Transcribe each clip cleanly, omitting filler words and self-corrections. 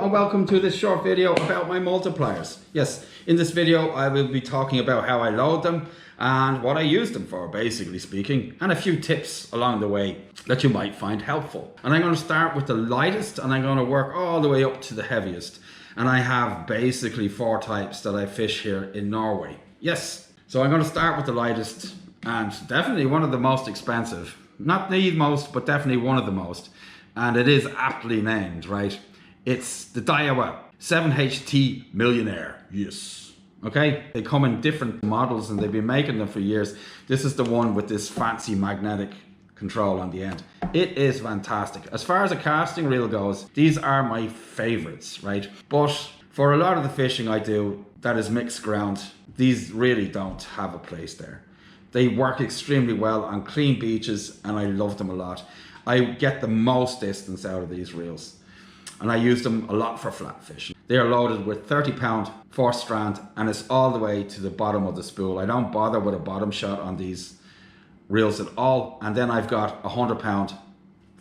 and welcome to this short video about my multipliers. Yes, in this video I will be talking about how I load them and what I use them for, basically speaking, and a few tips along the way that you might find helpful. And I'm going to start with the lightest and I'm going to work all the way up to the heaviest. And I have basically 4 types that I fish here in Norway. Yes, so I'm going to start with the lightest and definitely one of the most expensive. Not the most, but definitely one of the most. And it is aptly named, right? It's the Diawa 7HT Millionaire. Yes. Okay, they come in different models and they've been making them for years. This is the one with this fancy magnetic control on the end. It is fantastic. As far as a casting reel goes, these are my favorites, right? But for a lot of the fishing I do that is mixed ground, these really don't have a place there. They work extremely well on clean beaches and I love them a lot. I get the most distance out of these reels and I use them a lot for flat fishing. They are loaded with 30-pound 4-strand and it's all the way to the bottom of the spool. I don't bother with a bottom shot on these reels at all. And then I've got a 100-pound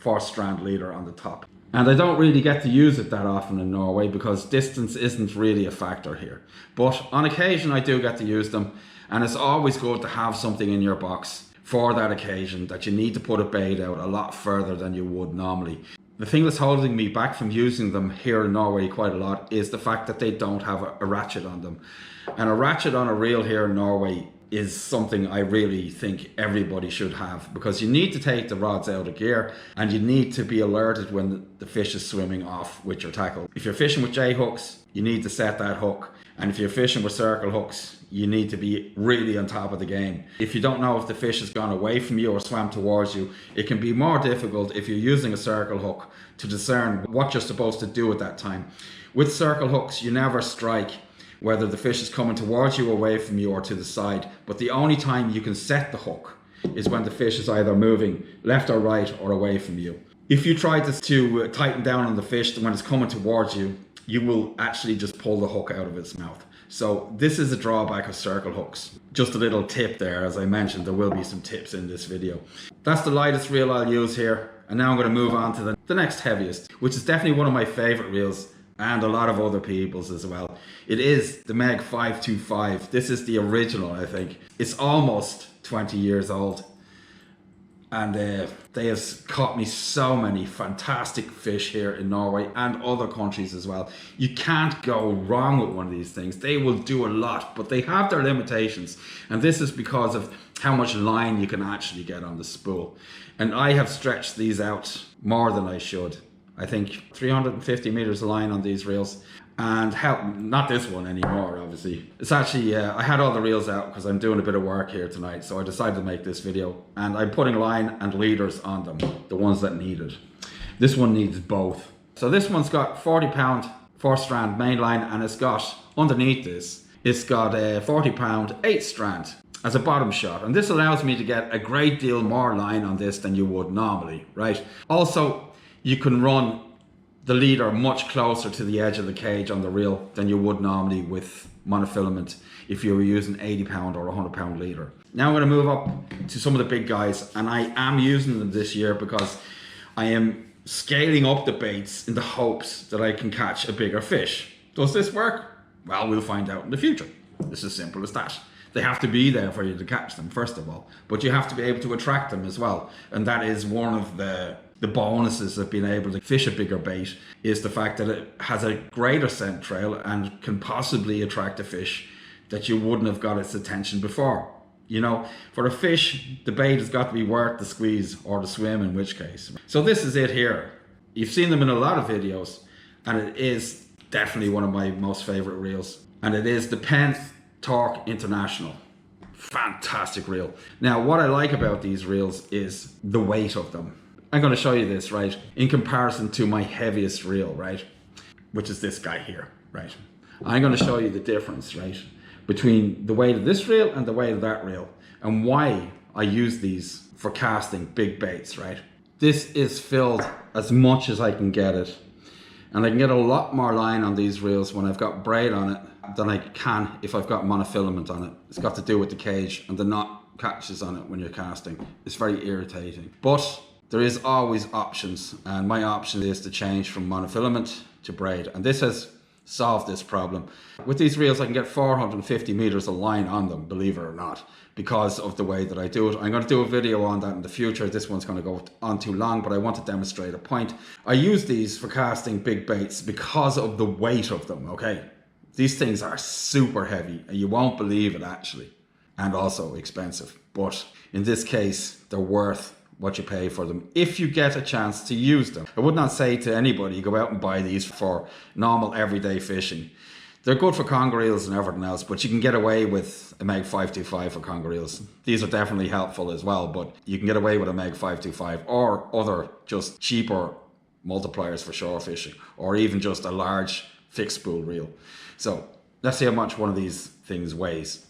4-strand leader on the top. And I don't really get to use it that often in Norway because distance isn't really a factor here. But on occasion I do get to use them, and it's always good to have something in your box for that occasion that you need to put a bait out a lot further than you would normally. The thing that's holding me back from using them here in Norway quite a lot is the fact that they don't have a ratchet on them. And a ratchet on a reel here in Norway is something I really think everybody should have, because you need to take the rods out of gear and you need to be alerted when the fish is swimming off with your tackle. If you're fishing with J hooks, you need to set that hook. And if you're fishing with circle hooks, you need to be really on top of the game. If you don't know if the fish has gone away from you or swam towards you, it can be more difficult if you're using a circle hook to discern what you're supposed to do at that time. With circle hooks, you never strike whether the fish is coming towards you, away from you, or to the side. But the only time you can set the hook is when the fish is either moving left or right or away from you. If you try to tighten down on the fish when it's coming towards you, you will actually just pull the hook out of its mouth. So this is a drawback of circle hooks. Just a little tip there, as I mentioned, there will be some tips in this video. That's the lightest reel I'll use here. And now I'm going to move on to the next heaviest, which is definitely one of my favorite reels and a lot of other people's as well. It is the Mag 525. This is the original, I think. It's almost 20 years old. And they have caught me so many fantastic fish here in Norway and other countries as well. You can't go wrong with one of these things. They will do a lot, but they have their limitations. And this is because of how much line you can actually get on the spool. And I have stretched these out more than I should. I think 350 meters of line on these reels. And not this one anymore, obviously. It's actually, I had all the reels out because I'm doing a bit of work here tonight, so I decided to make this video. And I'm putting line and leaders on them, the ones that need it. This one needs both. So this one's got 40-pound 4-strand main line, and it's got, underneath this, it's got a 40-pound 8-strand as a bottom shot. And this allows me to get a great deal more line on this than you would normally, right? Also, you can run the leader much closer to the edge of the cage on the reel than you would normally with monofilament if you were using 80-pound or 100-pound leader. Now I'm going to move up to some of the big guys, and I am using them this year because I am scaling up the baits in the hopes that I can catch a bigger fish. Does this work? Well, we'll find out in the future. It's as simple as that. They have to be there for you to catch them, first of all, but you have to be able to attract them as well. And that is one of the bonuses of being able to fish a bigger bait, is the fact that it has a greater scent trail and can possibly attract a fish that you wouldn't have got its attention before. You know, for a fish, the bait has got to be worth the squeeze or the swim, in which case. So this is it here. You've seen them in a lot of videos, and it is definitely one of my most favorite reels. And it is the Penn International. Fantastic reel. Now, what I like about these reels is the weight of them. I'm going to show you this, right, in comparison to my heaviest reel, right, which is this guy here, right. I'm going to show you the difference, right, between the weight of this reel and the weight of that reel, and why I use these for casting big baits, right. This is filled as much as I can get it, and I can get a lot more line on these reels when I've got braid on it than I can if I've got monofilament on it. It's got to do with the cage and the knot catches on it when you're casting. It's very irritating, but there is always options, and my option is to change from monofilament to braid, and this has solved this problem. With these reels I can get 450 meters of line on them, believe it or not, because of the way that I do it. I'm going to do a video on that in the future. This one's going to go on too long, but I want to demonstrate a point. I use these for casting big baits because of the weight of them, okay? These things are super heavy, and you won't believe it actually, and also expensive. But in this case, they're worth what you pay for them if you get a chance to use them. I would not say to anybody, go out and buy these for normal everyday fishing. They're good for conger eels and everything else, but you can get away with a Mag 525 for conger eels. These are definitely helpful as well, but you can get away with a Mag 525 or other just cheaper multipliers for shore fishing, or even just a large fixed spool reel. So let's see how much one of these things weighs.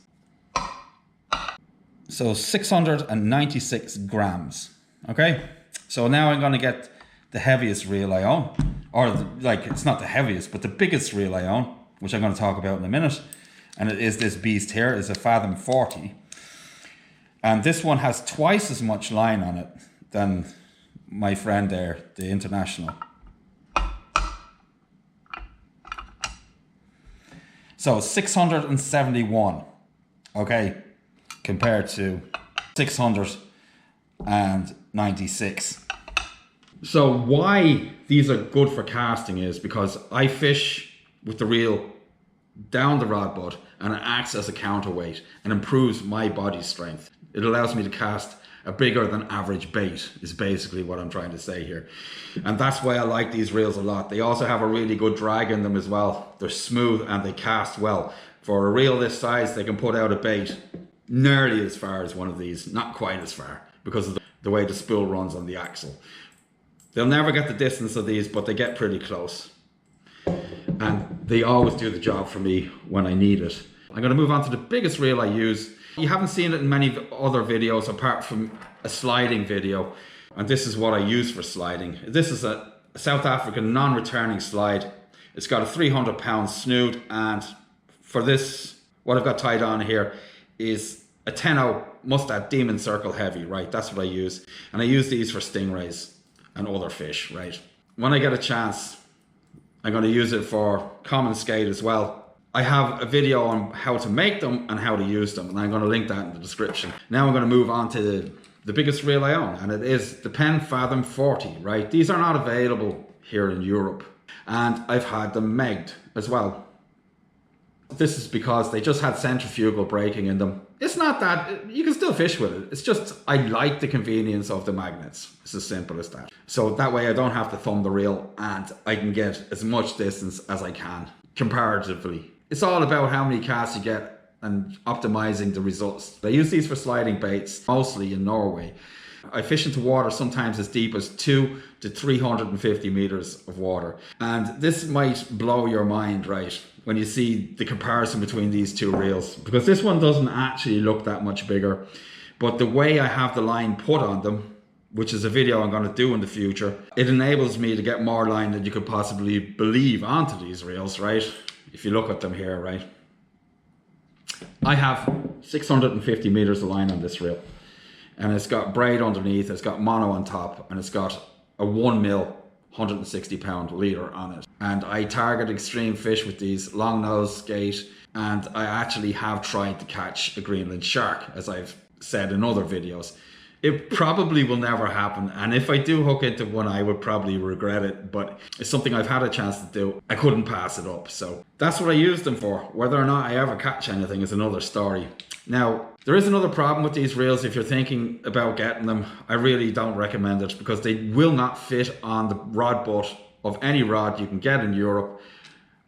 So 696 grams. Okay, so now I'm going to get the heaviest reel I own, or it's not the heaviest, but the biggest reel I own, which I'm going to talk about in a minute. And it is this beast here. It's a Fathom 40. And this one has twice as much line on it than my friend there, the International. So 671, okay, compared to 696. So why these are good for casting is because I fish with the reel down the rod butt, and it acts as a counterweight and improves my body strength. It allows me to cast a bigger than average bait, is basically what I'm trying to say here. And that's why I like these reels a lot. They also have a really good drag in them as well. They're smooth and they cast well. For a reel this size, they can put out a bait nearly as far as one of these, not quite as far, because of the way the spool runs on the axle. They'll never get the distance of these, but they get pretty close. And they always do the job for me when I need it. I'm going to move on to the biggest reel I use. You haven't seen it in many other videos apart from a sliding video. And this is what I use for sliding. This is a South African non-returning slide. It's got a 300-pound snood, and for this, what I've got tied on here is a 10-0 Mustad Demon Circle Heavy, right? That's what I use. And I use these for stingrays and other fish, right? When I get a chance, I'm going to use it for common skate as well. I have a video on how to make them and how to use them, and I'm going to link that in the description. Now I'm going to move on to the biggest reel I own, and it is the Penn Fathom 40, right? These are not available here in Europe, and I've had them megged as well. This is because they just had centrifugal braking in them. It's not that, you can still fish with it. It's just, I like the convenience of the magnets. It's as simple as that. So that way I don't have to thumb the reel, and I can get as much distance as I can comparatively. It's all about how many casts you get and optimizing the results. I use these for sliding baits, mostly in Norway. I fish into water sometimes as deep as 200 to 350 meters of water. And this might blow your mind, right, when you see the comparison between these two reels, because this one doesn't actually look that much bigger. But the way I have the line put on them, which is a video I'm going to do in the future, it enables me to get more line than you could possibly believe onto these reels, right? If you look at them here, right? I have 650 meters of line on this reel, and it's got braid underneath, it's got mono on top, and it's got a 1 mil 160-pound leader on it. And I target extreme fish with these, long nose skate, and I actually have tried to catch a Greenland shark, as I've said in other videos. It probably will never happen, and if I do hook into one, I would probably regret it, but it's something I've had a chance to do. I couldn't pass it up, so that's what I use them for. Whether or not I ever catch anything is another story. Now, there is another problem with these reels. If you're thinking about getting them, I really don't recommend it, because they will not fit on the rod butt of any rod you can get in Europe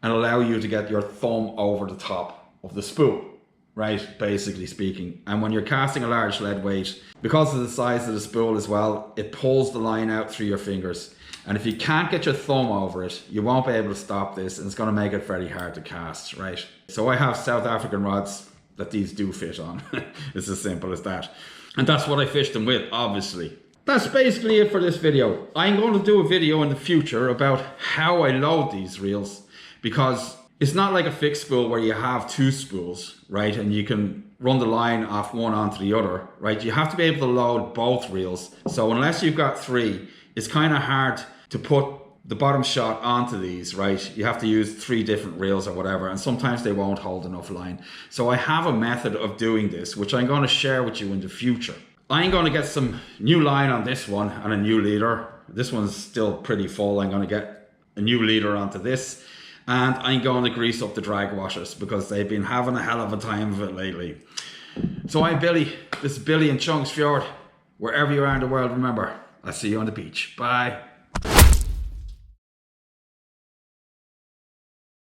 and allow you to get your thumb over the top of the spool, right, basically speaking. And when you're casting a large lead weight, because of the size of the spool as well, it pulls the line out through your fingers. And if you can't get your thumb over it, you won't be able to stop this, and it's going to make it very hard to cast, right? So I have South African rods that these do fit on. It's as simple as that. And that's what I fished them with, obviously. That's basically it for this video. I'm going to do a video in the future about how I load these reels, because it's not like a fixed spool where you have two spools, right? And you can run the line off one onto the other, right? You have to be able to load both reels. So unless you've got three, it's kind of hard to put the bottom shot onto these, right, you have to use 3 different reels or whatever, and sometimes they won't hold enough line. So I have a method of doing this, which I'm going to share with you in the future. I'm going to get some new line on this one and a new leader. This one's still pretty full. I'm going to get a new leader onto this, and I'm going to grease up the drag washers because they've been having a hell of a time of it lately. So I'm Billy. This is Billy in Chunks Fjord. Wherever you are in the world, remember, I'll see you on the beach. Bye.